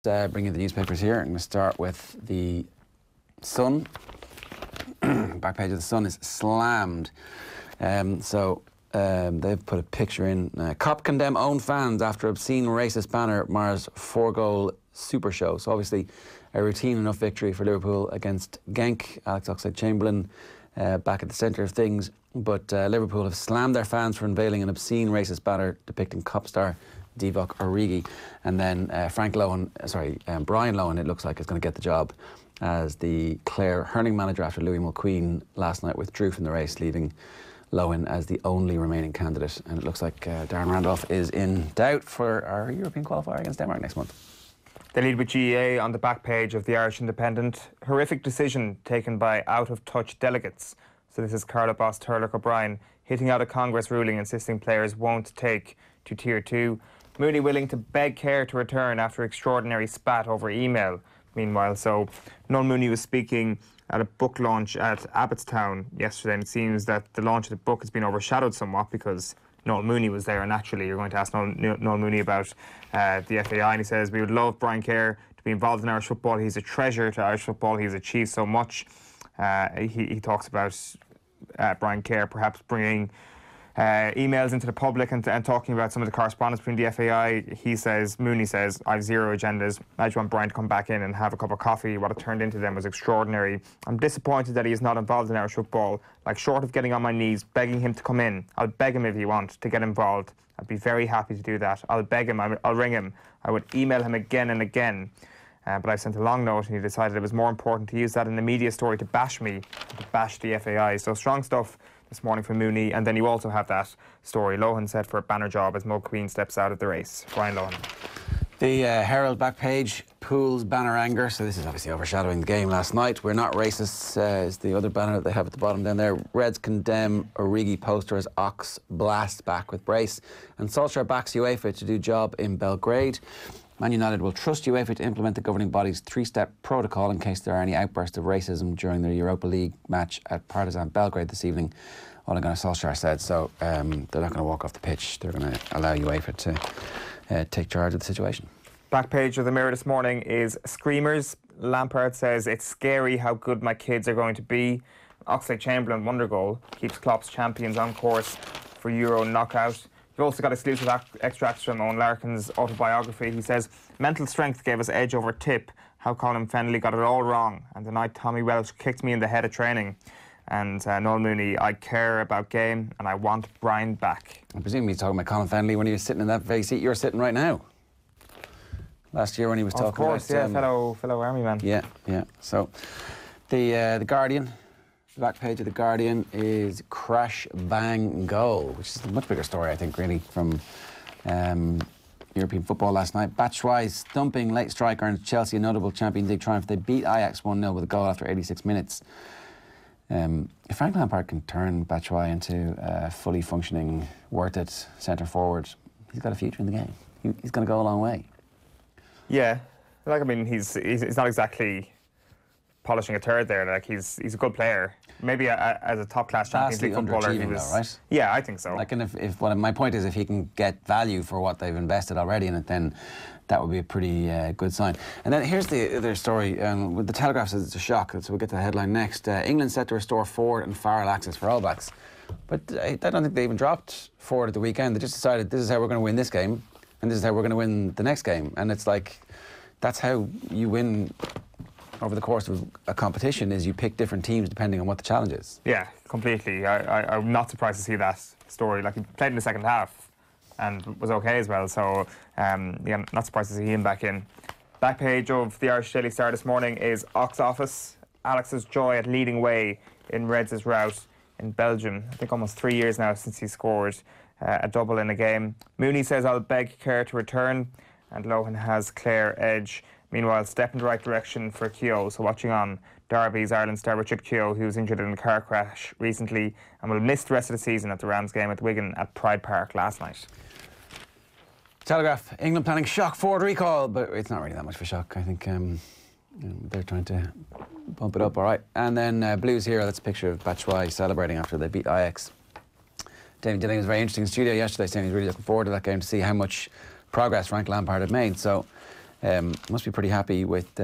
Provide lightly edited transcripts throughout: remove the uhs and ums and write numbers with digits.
Bringing the newspapers here. I'm going to start with the Sun. Back page of the Sun is slammed. They've put a picture in. Cop condemn own fans after obscene racist banner mars 4-goal Super Show. So obviously a routine enough victory for Liverpool against Genk. Alex Oxlade-Chamberlain back at the centre of things. But Liverpool have slammed their fans for unveiling an obscene racist banner depicting Cop star Divock Origi. And then Brian Lohan, it looks like, is going to get the job as the Clare hurling manager after Louis Mulqueen last night withdrew from the race, leaving Lohan as the only remaining candidate. And it looks like Darren Randolph is in doubt for our European qualifier against Denmark next month. They lead with GEA on the back page of the Irish Independent. Horrific decision taken by out-of-touch delegates. So this is Carla Boss Turlock O'Brien hitting out a Congress ruling insisting players won't take to Tier 2. Mooney willing to beg Care to return after extraordinary spat over email. Meanwhile, so Noel Mooney was speaking at a book launch at Abbottstown yesterday, and it seems that the launch of the book has been overshadowed somewhat because Noel Mooney was there, and naturally you're going to ask Noel Mooney about the FAI, and he says, we would love Brian Care to be involved in Irish football. He's a treasure to Irish football. He's achieved so much. He talks about Brian Care perhaps bringing emails into the public and talking about some of the correspondence between the FAI. Mooney says, I have zero agendas. I just want Brian to come back in and have a cup of coffee. What it turned into then was extraordinary. I'm disappointed that he is not involved in Irish football. Like, short of getting on my knees, begging him to come in. I'll beg him if you want to get involved. I'd be very happy to do that. I'll beg him, I'll ring him. I would email him again and again. But I sent a long note and he decided it was more important to use that in the media story to bash me, to bash the FAI. So strong stuff this morning from Mooney. And then you also have that story, Lohan set for a banner job as Mulqueen steps out of the race. Brian Lohan. The Herald back page, Pools banner anger. So this is obviously overshadowing the game last night. We're not racists is the other banner that they have at the bottom down there. Reds condemn Origi poster as Ox blast back with brace. And Solskjaer backs UEFA to do job in Belgrade. Man United will trust UEFA to implement the governing body's 3-step protocol in case there are any outbursts of racism during their Europa League match at Partizan Belgrade this evening. Ole Gunnar Solskjaer said. So they're not going to walk off the pitch. They're going to allow UEFA to take charge of the situation. Back page of the Mirror this morning is Screamers. Lampard says, it's scary how good my kids are going to be. Oxlade-Chamberlain wonder goal keeps Klopp's champions on course for Euro knockout. You've also got exclusive extracts from Owen Larkin's autobiography. He says, mental strength gave us edge over tip, how Colin Fennelly got it all wrong, and the night Tommy Welsh kicked me in the head of training. And Noel Mooney, I care about game and I want Brian back. I presume he's talking about Colin Fennelly when he was sitting in that very seat you're sitting right now. Last year when he was talking about... Of course, yeah, fellow army man. Yeah. So, the Guardian... The back page of The Guardian is crash, bang, goal, which is a much bigger story, I think, really, from European football last night. Batshuayi stumping late strike earned Chelsea a notable Champions League triumph. They beat Ajax 1-0 with a goal after 86 minutes. If Frank Lampard can turn Batshuayi into a fully functioning, worth it centre-forward, he's got a future in the game. He's going to go a long way. Yeah. Like, I mean, he's not exactly polishing a turd there. Like, he's a good player. Maybe as a top-class Champions League footballer, he was... Though, right? Yeah, I think so. Like, and my point is, if he can get value for what they've invested already in it, then that would be a pretty good sign. And then here's the other story. With the Telegraph says it's a shock, so we'll get to the headline next. England set to restore forward and Farrell access for All Blacks. But I don't think they even dropped forward at the weekend. They just decided this is how we're going to win this game, and this is how we're going to win the next game. And it's like, that's how you win over the course of a competition, is you pick different teams depending on what the challenge is. Yeah, completely. I'm not surprised to see that story. Like, he played in the second half and was okay as well, so yeah, not surprised to see him back in. Back page of the Irish Daily Star this morning is Ox Office. Alex's joy at leading way in Reds' rout in Belgium. I think almost 3 years now since he scored a double in a game. Mooney says, I'll beg Care to return, and Lohan has Clare edge. Meanwhile, step in the right direction for Keogh. So watching on Derby's Ireland star Richard Keogh, who was injured in a car crash recently and will miss the rest of the season at the Rams game at Wigan at Pride Park last night. Telegraph, England planning shock forward recall, but it's not really that much of a shock. I think they're trying to bump it up, all right. And then Blues Hero, that's a picture of Batshuayi celebrating after they beat Ajax. David Dilling was very interesting in the studio yesterday, saying he's really looking forward to that game to see how much progress Frank Lampard had made. So must be pretty happy with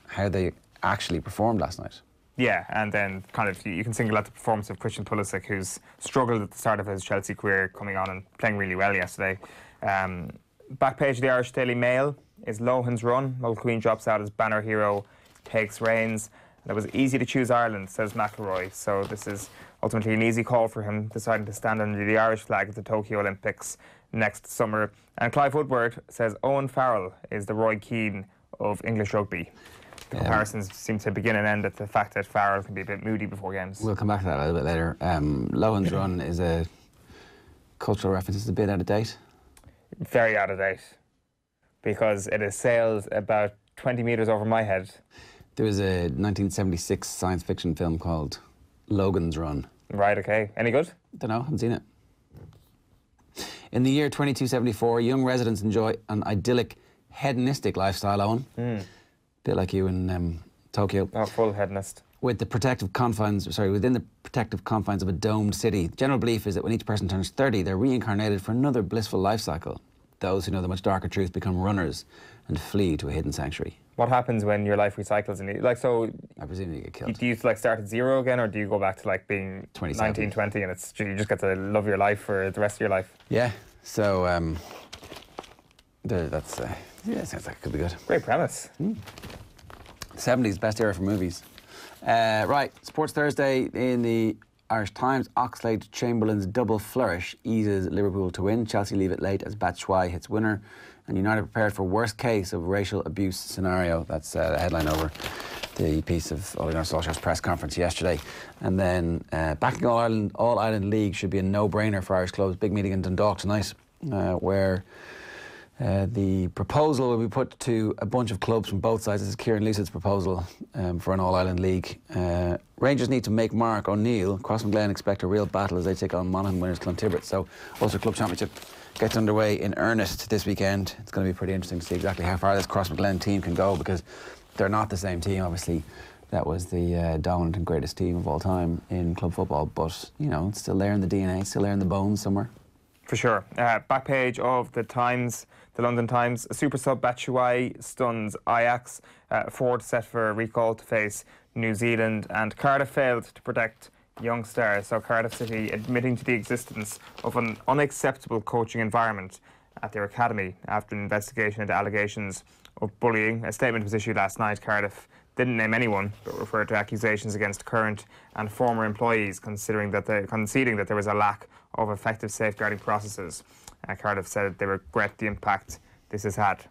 how they actually performed last night. Yeah, and then kind of you can single out the performance of Christian Pulisic, who's struggled at the start of his Chelsea career, coming on and playing really well yesterday. Back page of the Irish Daily Mail is Lohan's run. Mulqueen drops out as banner hero, takes reins. And it was easy to choose Ireland, says McIlroy. So this is ultimately an easy call for him, deciding to stand under the Irish flag at the Tokyo Olympics next summer. And Clive Woodward says Owen Farrell is the Roy Keane of English rugby. The comparisons seem to begin and end at the fact that Farrell can be a bit moody before games. We'll come back to that a little bit later. Lohan's run is a cultural reference. It's a bit out of date. Very out of date, because it has sailed about 20 metres over my head. There was a 1976 science fiction film called Logan's Run. Right, okay. Any good? Don't know, haven't seen it. In the year 2274, young residents enjoy an idyllic, hedonistic lifestyle, Owen. Bit like you in Tokyo. Oh, full hedonist. Within the protective confines of a domed city. The general belief is that when each person turns 30, they're reincarnated for another blissful life cycle. Those who know the much darker truth become runners and flee to a hidden sanctuary. What happens when your life recycles and I presume you get killed. Do you start at zero again, or do you go back to being 19, 20 and you just get to live your life for the rest of your life? Yeah. So that's sounds like it could be good. Great premise. 70s, best era for movies. Right, Sports Thursday in the Irish Times. Oxlade-Chamberlain's double flourish eases Liverpool to win. Chelsea leave it late as Batshuayi hits winner. And United prepared for worst case of racial abuse scenario. That's the headline over the piece of Ole Gunnar Solskjaer's press conference yesterday. And then backing All Ireland League should be a no-brainer for Irish clubs. Big meeting in Dundalk tonight where the proposal will be put to a bunch of clubs from both sides. This is Kieran Lucid's proposal for an All-Ireland League. Rangers need to make Mark O'Neill. Crossmaglen expect a real battle as they take on Monaghan winners Clontibbert. So Ulster Club Championship gets underway in earnest this weekend. It's going to be pretty interesting to see exactly how far this Crossmaglen team can go, because they're not the same team, obviously. That was the dominant and greatest team of all time in club football, but, you know, it's still there in the DNA, it's still there in the bones somewhere. For sure. Back page of the Times, the London Times. Super sub Batshuayi stuns Ajax. Ford set for a recall to face New Zealand. And Cardiff failed to protect young stars. So Cardiff City admitting to the existence of an unacceptable coaching environment at their academy after an investigation into allegations of bullying. A statement was issued last night. Cardiff didn't name anyone, but referred to accusations against current and former employees, conceding that there was a lack of effective safeguarding processes. Cardiff said they regret the impact this has had.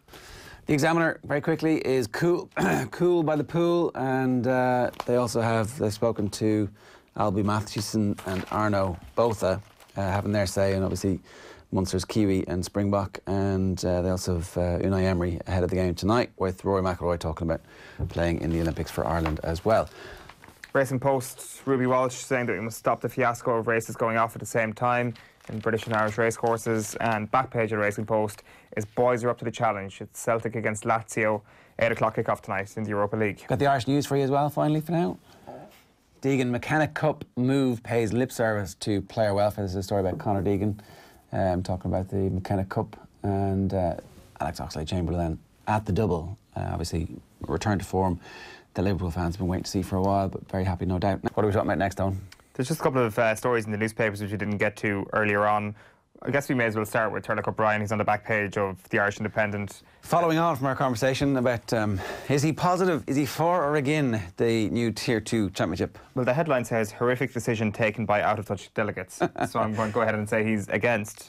The Examiner, very quickly, is cool by the pool, and they've spoken to Albie Mathewson and Arno Botha, having their say, and obviously Munster's Kiwi and Springbok, and they also have Unai Emery ahead of the game tonight, with Rory McIlroy talking about playing in the Olympics for Ireland as well. Racing Post, Ruby Walsh saying that we must stop the fiasco of races going off at the same time in British and Irish racecourses. And back page of the Racing Post is boys are up to the challenge. It's Celtic against Lazio, 8 o'clock kick-off tonight in the Europa League. Got the Irish news for you as well, finally, for now. Deegan Mechanic Cup move pays lip service to player welfare. This is a story about Conor Deegan. Talking about the Mechanic Cup, and Alex Oxlade-Chamberlain at the double. Obviously, return to form that Liverpool fans have been waiting to see for a while, but very happy, no doubt. What are we talking about next, Owen? There's just a couple of stories in the newspapers which we didn't get to earlier on. I guess we may as well start with Turlough O'Brien. He's on the back page of the Irish Independent. Following on from our conversation about is he positive, is he for or against the new Tier 2 championship? Well, the headline says, horrific decision taken by out-of-touch delegates. So I'm going to go ahead and say he's against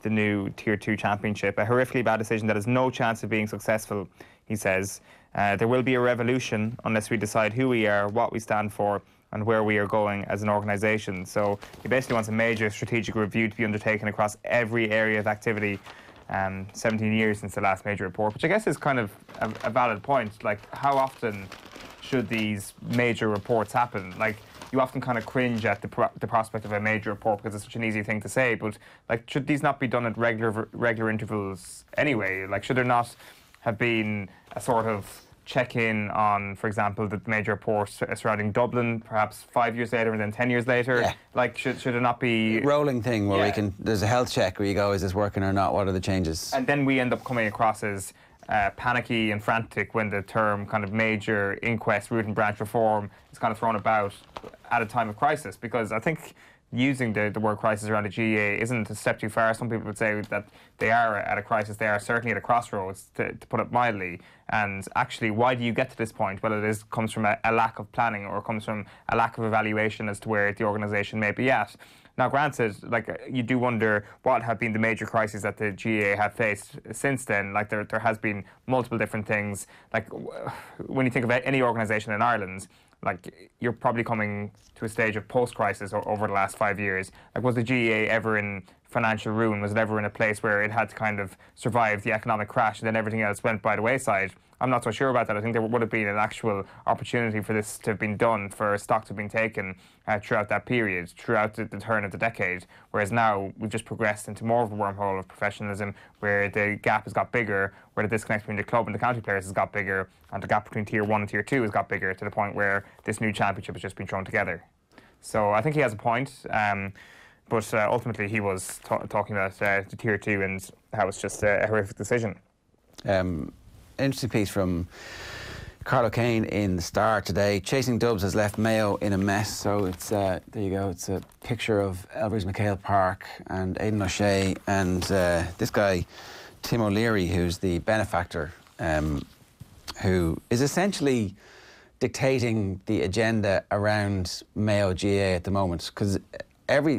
the new Tier 2 championship. A horrifically bad decision that has no chance of being successful, he says. There will be a revolution unless we decide who we are, what we stand for, and where we are going as an organisation. So he basically wants a major strategic review to be undertaken across every area of activity. 17 years since the last major report, which I guess is kind of a valid point. Like, how often should these major reports happen? Like, you often kind of cringe at the prospect of a major report because it's such an easy thing to say, but like, should these not be done at regular intervals anyway? Like, should there not have been a sort of check-in on, for example, the major report surrounding Dublin, perhaps 5 years later and then 10 years later? Yeah. Like, should it not be... rolling thing where we can... There's a health check where you go, is this working or not? What are the changes? And then we end up coming across as panicky and frantic when the term kind of major inquest, root and branch reform is kind of thrown about at a time of crisis, because I think using the word crisis around the GAA isn't a step too far. Some people would say that they are at a crisis. They are certainly at a crossroads, to put it mildly. And actually, why do you get to this point? Well, comes from a lack of planning, or comes from a lack of evaluation as to where the organisation may be at. Now, granted, like, you do wonder what have been the major crises that the GAA have faced since then. Like, there has been multiple different things. Like, when you think of any organisation in Ireland, like, you're probably coming to a stage of post-crisis over the last 5 years. Like, was the GAA ever in financial ruin? Was it ever in a place where it had to kind of survive the economic crash and then everything else went by the wayside? I'm not so sure about that. I think there would have been an actual opportunity for this to have been done, for stock to have been taken throughout that period, throughout the turn of the decade, whereas now we've just progressed into more of a wormhole of professionalism, where the gap has got bigger, where the disconnect between the club and the county players has got bigger, and the gap between Tier 1 and Tier 2 has got bigger, to the point where this new championship has just been thrown together. So I think he has a point, but ultimately he was talking about the Tier 2 and how it's just a horrific decision. Interesting piece from Carlo Kane in the Star today. Chasing Dubs has left Mayo in a mess. So it's there you go. It's a picture of Elbridge McHale Park and Aidan O'Shea and this guy Tim O'Leary, who's the benefactor, who is essentially dictating the agenda around Mayo GAA at the moment, because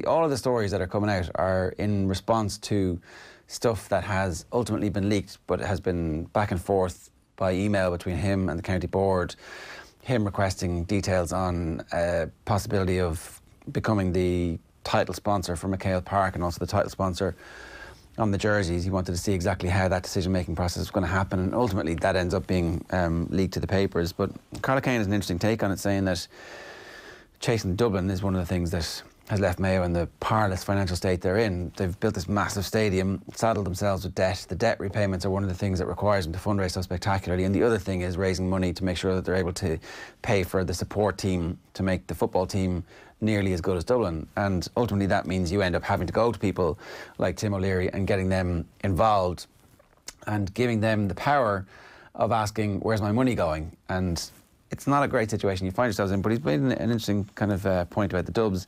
all of the stories that are coming out are in response to stuff that has ultimately been leaked, but it has been back and forth by email between him and the county board, him requesting details on possibility of becoming the title sponsor for McHale Park and also the title sponsor on the jerseys. He wanted to see exactly how that decision-making process was going to happen, and ultimately that ends up being leaked to the papers. But Carlo Kane has an interesting take on it, saying that chasing Dublin is one of the things that has left Mayo in the parlous financial state they're in. They've built this massive stadium, saddled themselves with debt. The debt repayments are one of the things that requires them to fundraise so spectacularly. And the other thing is raising money to make sure that they're able to pay for the support team to make the football team nearly as good as Dublin. And ultimately that means you end up having to go to people like Tim O'Leary and getting them involved and giving them the power of asking, where's my money going? And it's not a great situation you find yourselves in, but he's made an interesting kind of point about the Dubs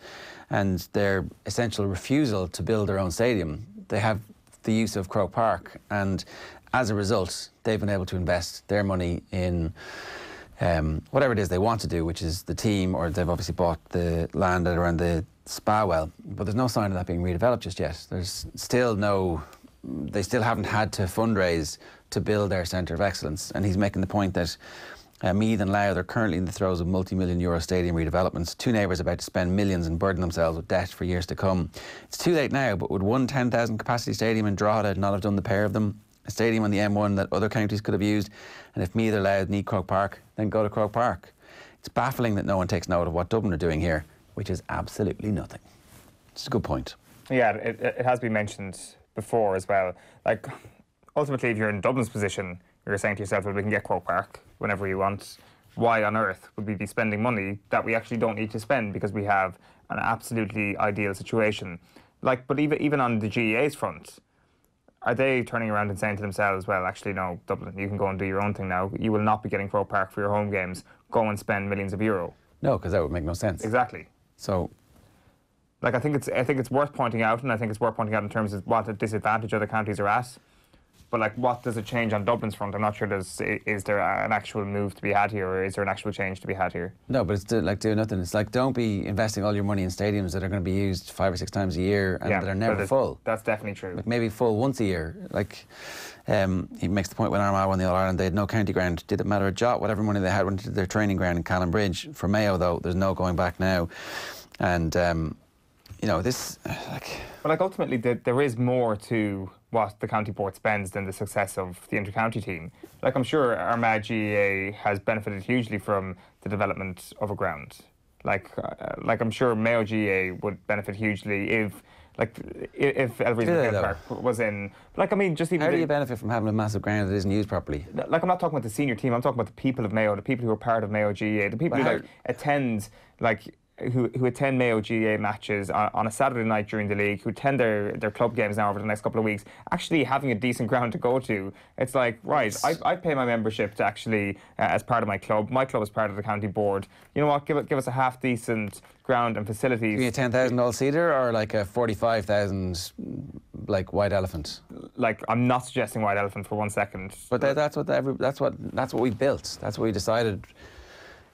and their essential refusal to build their own stadium. They have the use of Croke Park, and as a result, they've been able to invest their money in whatever it is they want to do, which is the team, or they've obviously bought the land around the spa well, but there's no sign of that being redeveloped just yet. There's still they still haven't had to fundraise to build their centre of excellence, and he's making the point that Meath and Louth are currently in the throes of multi-million euro stadium redevelopments. Two neighbours about to spend millions and burden themselves with debt for years to come. It's too late now, but would one 10,000 capacity stadium in Drogheda not have done the pair of them? A stadium on the M1 that other counties could have used, and if Meath or Louth need Croke Park, then go to Croke Park. It's baffling that no one takes note of what Dublin are doing here, which is absolutely nothing. It's a good point. Yeah, it has been mentioned before as well. Like, ultimately, if you're in Dublin's position, you're saying to yourself, well, we can get Croke Park whenever we want. Why on earth would we be spending money that we actually don't need to spend, because we have an absolutely ideal situation? Like, but even on the GAA's front, are they turning around and saying to themselves, well, actually, no, Dublin, you can go and do your own thing now. You will not be getting Croke Park for your home games. Go and spend millions of euro. No, because that would make no sense. Exactly. So, like, I think it's worth pointing out, and I think it's worth pointing out in terms of what a disadvantage other counties are at. But, like, what does it change on Dublin's front? I'm not sure is there an actual move to be had here, or is there an actual change to be had here? No, but it's like doing nothing. It's like, don't be investing all your money in stadiums that are going to be used 5 or 6 times a year and that are never full. That's definitely true. Like, maybe full once a year. Like, he makes the point when Armagh won the All-Ireland, they had no county ground. Didn't matter a jot. Whatever money they had went to their training ground in Callan Bridge. For Mayo, though, there's no going back now. And, you know, this... But, like, ultimately, there is more to what the county board spends than the success of the inter-county team. Like, I'm sure Armagh GAA has benefited hugely from the development of a ground. Like I'm sure Mayo GAA would benefit hugely if Elbridge McHale Park was in. Like, I mean, just even... How do you benefit from having a massive ground that isn't used properly? Like, I'm not talking about the senior team, I'm talking about the people of Mayo, the people who are part of Mayo GAA, the people who, like, attend, like, who attend Mayo GAA matches on a Saturday night during the league, who attend their club games now over the next couple of weeks, actually having a decent ground to go to. It's like, right, I pay my membership to actually, as part of my club is part of the county board. You know what, give us a half decent ground and facilities. Give me a 10,000 all-seater or like a 45,000 like White Elephant? Like, I'm not suggesting White Elephant for 1 second. But that's what we built. That's what we decided.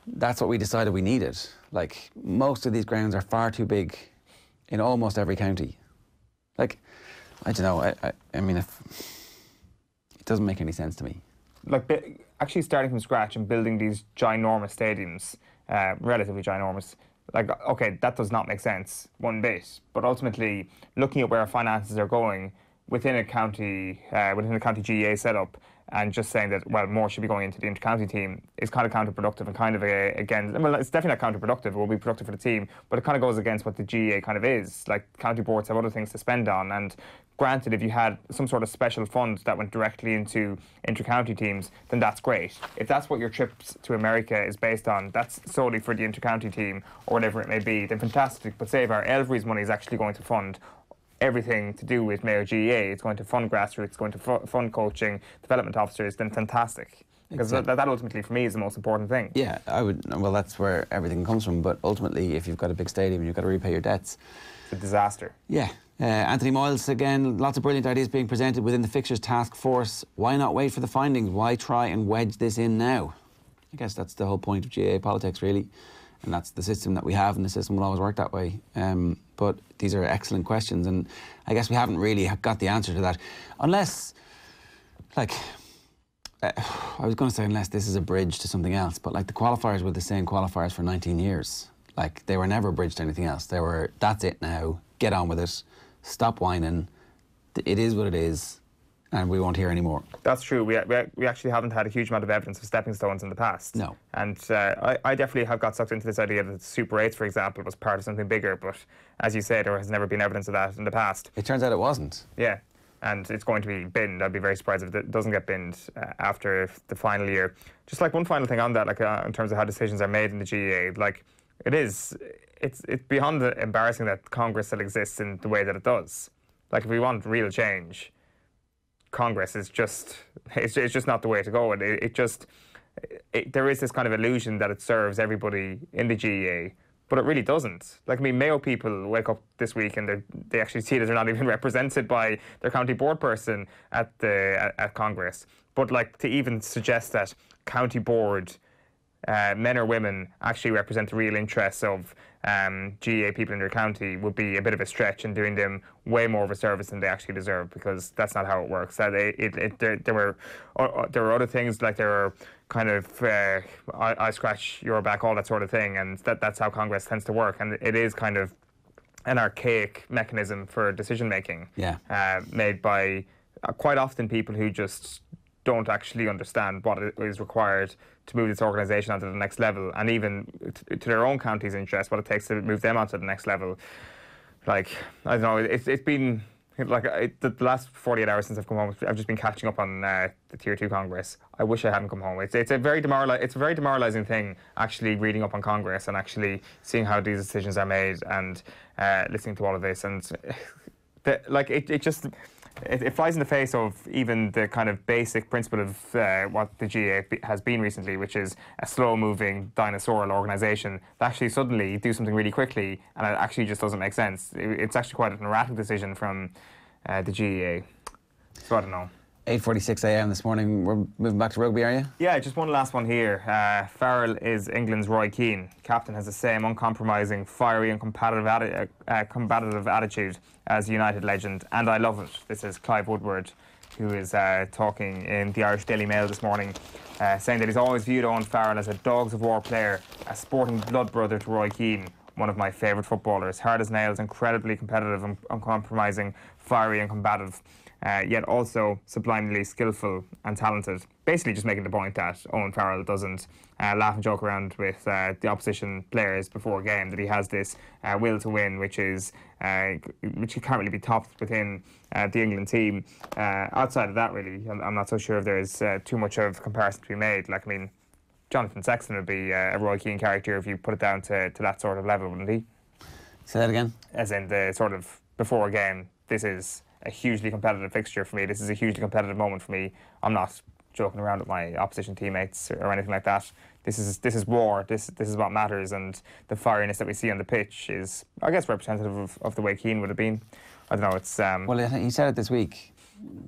That's what we decided we needed. Like, most of these grounds are far too big in almost every county. Like, I don't know, I mean, it doesn't make any sense to me. Like, actually starting from scratch and building these ginormous stadiums, relatively ginormous, like, okay, that does not make sense one bit. But ultimately, looking at where our finances are going within a county GAA setup, and just saying that, well, more should be going into the inter-county team is kind of counterproductive and kind of again, well, it's definitely not counterproductive. It will be productive for the team, but it kind of goes against what the GAA kind of is. Like, county boards have other things to spend on, and granted, if you had some sort of special fund that went directly into inter-county teams, then that's great. If that's what your trips to America is based on, that's solely for the inter-county team or whatever it may be, then fantastic. But say if our Elvery's money is actually going to fund everything to do with Mayo GAA, it's going to fund grassroots, it's going to fund coaching, development officers, then fantastic. Because that ultimately, for me, is the most important thing. Yeah, well, that's where everything comes from. But ultimately, if you've got a big stadium and you've got to repay your debts, it's a disaster. Yeah. Anthony Moyles, again, lots of brilliant ideas being presented within the fixtures task force. Why not wait for the findings? Why try and wedge this in now? I guess that's the whole point of GAA politics, really. And that's the system that we have, and the system will always work that way. But these are excellent questions, and I guess we haven't really got the answer to that. Unless, like, I was going to say unless this is a bridge to something else, but like the qualifiers were the same qualifiers for 19 years. Like, they were never a bridge to anything else. They were, that's it now, get on with it, stop whining, it is what it is, and we won't hear any more. That's true. We actually haven't had a huge amount of evidence of stepping stones in the past. No. And I definitely have got sucked into this idea that Super 8s, for example, was part of something bigger, but as you say, there has never been evidence of that in the past. It turns out it wasn't. Yeah, and it's going to be binned. I'd be very surprised if it doesn't get binned after the final year. Just like one final thing on that, like in terms of how decisions are made in the GAA, like it's beyond embarrassing that Congress still exists in the way that it does. Like, if we want real change, Congress is just, it's just not the way to go. And there is this kind of illusion that it serves everybody in the GAA, but it really doesn't. Like, I mean, Mayo people wake up this week and they actually see that they're not even represented by their county board person at Congress. But like, to even suggest that county board men or women actually represent the real interests of GAA people in their county would be a bit of a stretch, and doing them way more of a service than they actually deserve, because that's not how it works. There were other things, like there were kind of I scratch your back, all that sort of thing, and that's how Congress tends to work, and it is kind of an archaic mechanism for decision making. Yeah. Made by quite often people who just don't actually understand what is required to move this organisation onto the next level, and even to their own county's interest, what it takes to move them onto the next level. Like, I don't know, it's been like the last 48 hours since I've come home, I've just been catching up on the Tier 2 Congress. I wish I hadn't come home. It's a very demoralising thing, actually reading up on Congress and actually seeing how these decisions are made, and listening to all of this, and it flies in the face of even the kind of basic principle of what the GAA has been recently, which is a slow-moving dinosaurial organisation that actually suddenly do something really quickly, and it actually just doesn't make sense. It's actually quite an erratic decision from the GAA. So I don't know. 8:46 a.m. this morning. We're moving back to rugby, are you? Yeah, just one last one here. Farrell is England's Roy Keane. Captain has the same uncompromising, fiery and combative attitude as United legend, and I love it. This is Clive Woodward, who is talking in the Irish Daily Mail this morning, saying that he's always viewed Owen Farrell as a dogs of war player, a sporting blood brother to Roy Keane, one of my favourite footballers. Hard as nails, incredibly competitive, uncompromising, fiery and combative. Yet also sublimely skillful and talented. Basically just making the point that Owen Farrell doesn't laugh and joke around with the opposition players before a game, that he has this will to win, which can't really be topped within the England team. Outside of that, really, I'm not so sure if there's too much of comparison to be made. Like, I mean, Jonathan Sexton would be a Roy Keane character if you put it down to that sort of level, wouldn't he? Say that again? As in the sort of before a game, this is a hugely competitive fixture for me. This is a hugely competitive moment for me. I'm not joking around with my opposition teammates or anything like that. This is war. This is what matters, and the fieriness that we see on the pitch is, I guess, representative of the way Keane would have been. I don't know. It's well, he said it this week,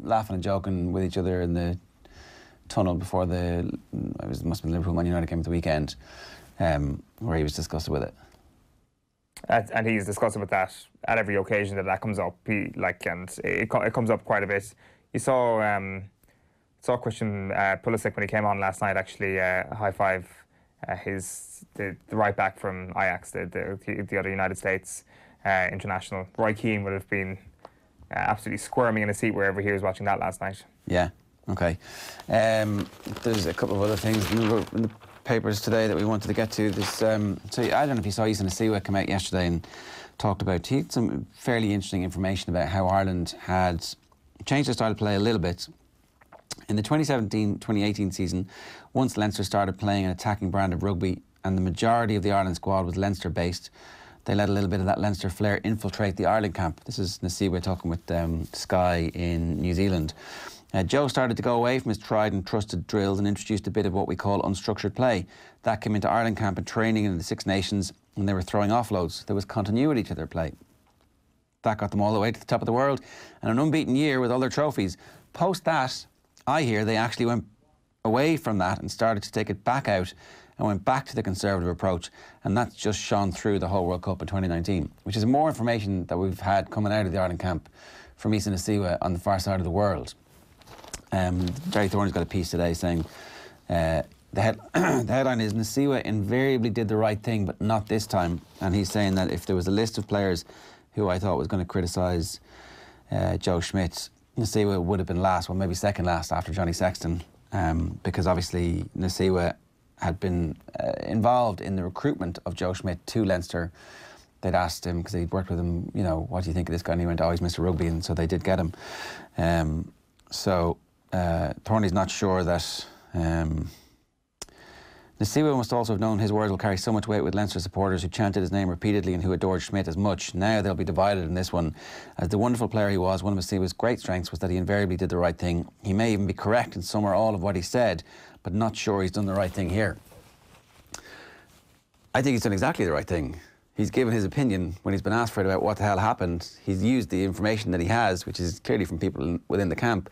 laughing and joking with each other in the tunnel before it must have been Liverpool Man United game at the weekend, where he was disgusted with it. And he's disgusted with that at every occasion that comes up. And it comes up quite a bit. You saw Christian Pulisic when he came on last night. Actually, high five the right back from Ajax, the other United States international. Roy Keane would have been absolutely squirming in his seat wherever he was watching that last night. Yeah. Okay. There's a couple of other things in the papers today that we wanted to get to. This, so I don't know if you saw Nacewa come out yesterday and talked about. He had some fairly interesting information about how Ireland had changed their style of play a little bit. In the 2017-2018 season, once Leinster started playing an attacking brand of rugby and the majority of the Ireland squad was Leinster-based, they let a little bit of that Leinster flair infiltrate the Ireland camp. This is Nacewa talking with Sky in New Zealand. Joe started to go away from his tried and trusted drills and introduced a bit of what we call unstructured play. That came into Ireland camp and training in the Six Nations, and they were throwing offloads. There was continuity to their play. That got them all the way to the top of the world and an unbeaten year with all their trophies. Post that, I hear they actually went away from that and started to take it back out and went back to the conservative approach, and that's just shone through the whole World Cup in 2019, which is more information that we've had coming out of the Ireland camp from Nacewa on the far side of the world. Jerry Thorne's got a piece today saying the headline is Nacewa invariably did the right thing, but not this time. And he's saying that if there was a list of players who I thought was going to criticise Joe Schmidt, Nacewa would have been last, well, maybe second last after Johnny Sexton, because obviously Nacewa had been involved in the recruitment of Joe Schmidt to Leinster. They'd asked him, because he'd worked with him, you know, what do you think of this guy? And he went, oh, he's Mr. Rugby, and so they did get him. Thorney's not sure that Nacewa must also have known his words will carry so much weight with Leinster supporters who chanted his name repeatedly and who adored Schmidt as much. Now they'll be divided in this one. As the wonderful player he was, one of Nacewa's great strengths was that he invariably did the right thing. He may even be correct in some or all of what he said, but not sure he's done the right thing here. I think he's done exactly the right thing. He's given his opinion when he's been asked for it about what the hell happened. He's used the information that he has, which is clearly from people within the camp,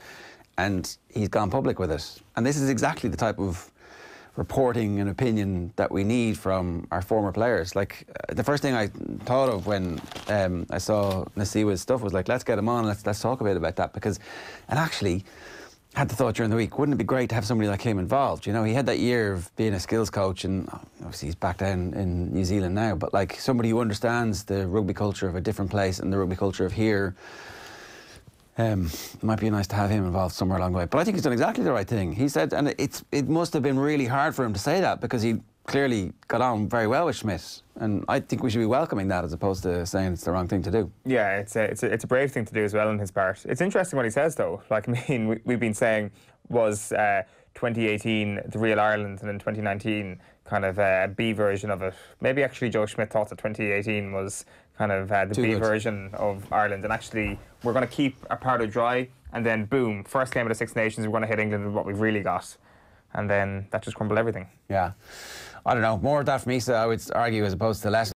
and he's gone public with it. And this is exactly the type of reporting and opinion that we need from our former players. Like, the first thing I thought of when I saw Nacewa's stuff was like, let's get him on, let's talk a bit about that, because, and actually, had the thought during the week, wouldn't it be great to have somebody like him involved? You know, he had that year of being a skills coach, and obviously he's back down in New Zealand now, but like somebody who understands the rugby culture of a different place and the rugby culture of here, it might be nice to have him involved somewhere along the way. But I think he's done exactly the right thing. He said, and it must have been really hard for him to say that, because he clearly got on very well with Schmidt, and I think we should be welcoming that as opposed to saying it's the wrong thing to do. Yeah, it's a brave thing to do as well on his part. It's interesting what he says though. Like, I mean, we've been saying, was 2018 the real Ireland, and then 2019 kind of a B version of it. Maybe actually Joe Schmidt thought that 2018 was kind of the B version of Ireland, and actually we're going to keep our powder dry, and then boom, first game of the Six Nations, we're going to hit England with what we've really got, and then that just crumbled everything. Yeah, I don't know, more of that from Issa, I would argue, as opposed to less.